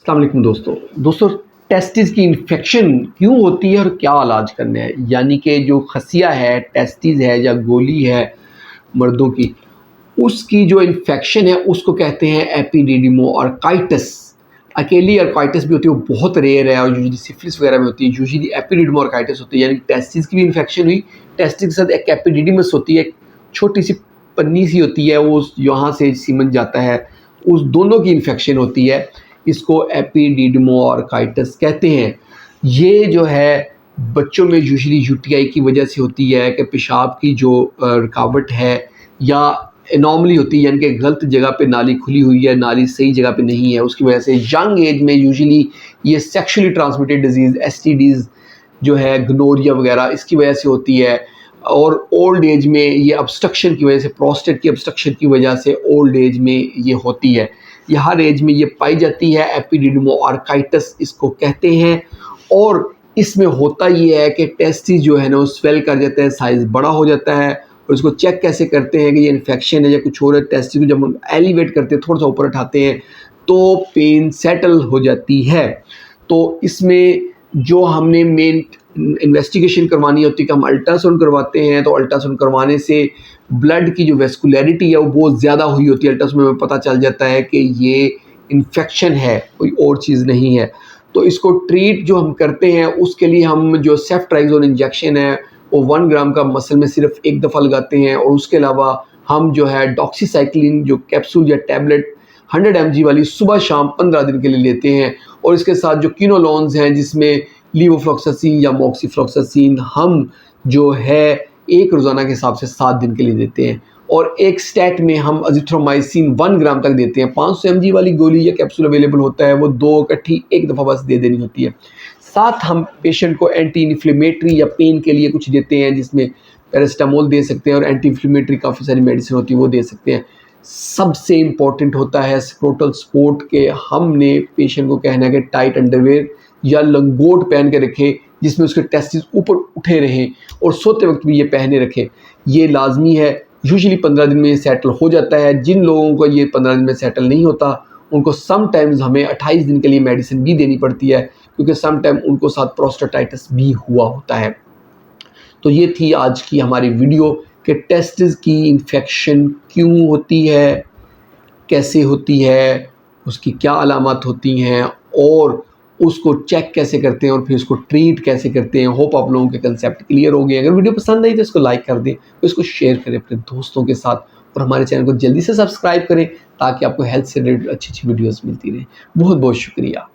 अस्सलाम वालेकुम दोस्तों टेस्टिस की इन्फेक्शन क्यों होती है और क्या इलाज करना है। यानी कि जो खसिया है, टेस्टिस है या गोली है मर्दों की, उसकी जो इन्फेक्शन है उसको कहते हैं एपिडिडिमोआर्काइटिस। अकेली अर्काइटिस भी होती है, वो बहुत रेयर है और यूजुअली सिफिलिस वगैरह में होती है। यूजुअली एपिडिडिमोआर्काइटिस होती है, यानी टेस्टिस की भी इन्फेक्शन हुई। टेस्टिस के साथ एक एपिडिडिमस होती है, एक छोटी सी पन्नी सी होती है, वो यहाँ से सीमन जाता है, उस दोनों की इन्फेक्शन होती है। इसको एपिडिडिमोआर्काइटिस कहते हैं। ये जो है बच्चों में यूजुअली यूटीआई की वजह से होती है कि पेशाब की जो रुकावट है या एनॉमली होती है, यानी कि गलत जगह पे नाली खुली हुई है, नाली सही जगह पे नहीं है, उसकी वजह से यंग एज में यूजुअली ये सेक्सुअली ट्रांसमिटेड डिजीज़ एसटीडीज़ जो है, गनोरिया वगैरह, इसकी वजह से होती है। और ओल्ड एज में ये ऑब्स्ट्रक्शन की वजह से, प्रोस्टेट की ऑब्स्ट्रक्शन की वजह से ओल्ड एज में ये होती है। ये हर एज में ये पाई जाती है। एपिडिडिमोआर्काइटिस इसको कहते हैं। और इसमें होता ये है कि टेस्टिस जो है ना वो स्वेल कर जाते हैं, साइज़ बड़ा हो जाता है। और इसको चेक कैसे करते हैं कि ये इन्फेक्शन है या कुछ और है। टेस्टिस को जब हम एलिवेट करते हैं, थोड़ा सा ऊपर उठाते हैं, तो पेन सेटल हो जाती है। तो इसमें जो हमने मेन इन्वेस्टिगेशन करवानी होती है कि हम अल्ट्रासाउंड करवाते हैं, तो अल्ट्रासाउंड करवाने से ब्लड की जो वेस्कुलरिटी है वो बहुत ज़्यादा हुई होती है। अल्ट्रासाउंड में पता चल जाता है कि ये इन्फेक्शन है, कोई और चीज़ नहीं है। तो इसको ट्रीट जो हम करते हैं उसके लिए हम जो सेफ्ट्राइजोन इंजेक्शन है वो 1 ग्राम का मसल में सिर्फ एक दफ़ा लगाते हैं। और उसके अलावा हम जो है डॉक्सीसाइक्लिन जो कैप्सूल या टैबलेट 100 mg वाली सुबह शाम 15 दिन के लिए लेते हैं। और इसके साथ जो quinolones हैं जिसमें लीवोफ्लॉक्सासिन या मॉक्सीफ्लॉक्सासिन हम जो है एक रोज़ाना के हिसाब से 7 दिन के लिए देते हैं। और एक स्टैट में हम अजिथ्रोमाइसिन 1 ग्राम तक देते हैं। 500 mg वाली गोली या कैप्सूल अवेलेबल होता है, वो 2 इकट्ठी एक दफ़ा बस दे देनी होती है। साथ हम पेशेंट को एंटी इन्फ्लेमेटरी या पेन के लिए कुछ देते हैं, जिसमें पैरासिटामोल दे सकते हैं और एंटी इन्फ्लेमेटरी काफ़ी सारी मेडिसिन होती है वो दे सकते हैं। सबसे इम्पॉर्टेंट होता है स्क्रोटल सपोर्ट के। हमने पेशेंट को कहना है कि टाइट अंडरवेयर या लंगोट पहन के रखें जिसमें उसके टेस्टिस ऊपर उठे रहें, और सोते वक्त भी ये पहने रखें। ये लाजमी है। यूजुअली 15 दिन में ये सेटल हो जाता है। जिन लोगों को ये 15 दिन में सेटल नहीं होता उनको समटाइम्स हमें 28 दिन के लिए मेडिसिन भी देनी पड़ती है, क्योंकि समटाइम उनको साथ प्रोस्टेटाइटिस भी हुआ होता है। तो ये थी आज की हमारी वीडियो कि टेस्टिस की इन्फेक्शन क्यों होती है, कैसे होती है, उसकी क्या अलामत होती हैं और उसको चेक कैसे करते हैं और फिर उसको ट्रीट कैसे करते हैं। होप आप लोगों के कंसेप्ट क्लियर हो गए। अगर वीडियो पसंद आई तो इसको लाइक कर दें, तो इसको शेयर करें अपने दोस्तों के साथ, और हमारे चैनल को जल्दी से सब्सक्राइब करें ताकि आपको हेल्थ से रिलेटेड अच्छी अच्छी वीडियोज़ मिलती रहें। बहुत बहुत शुक्रिया।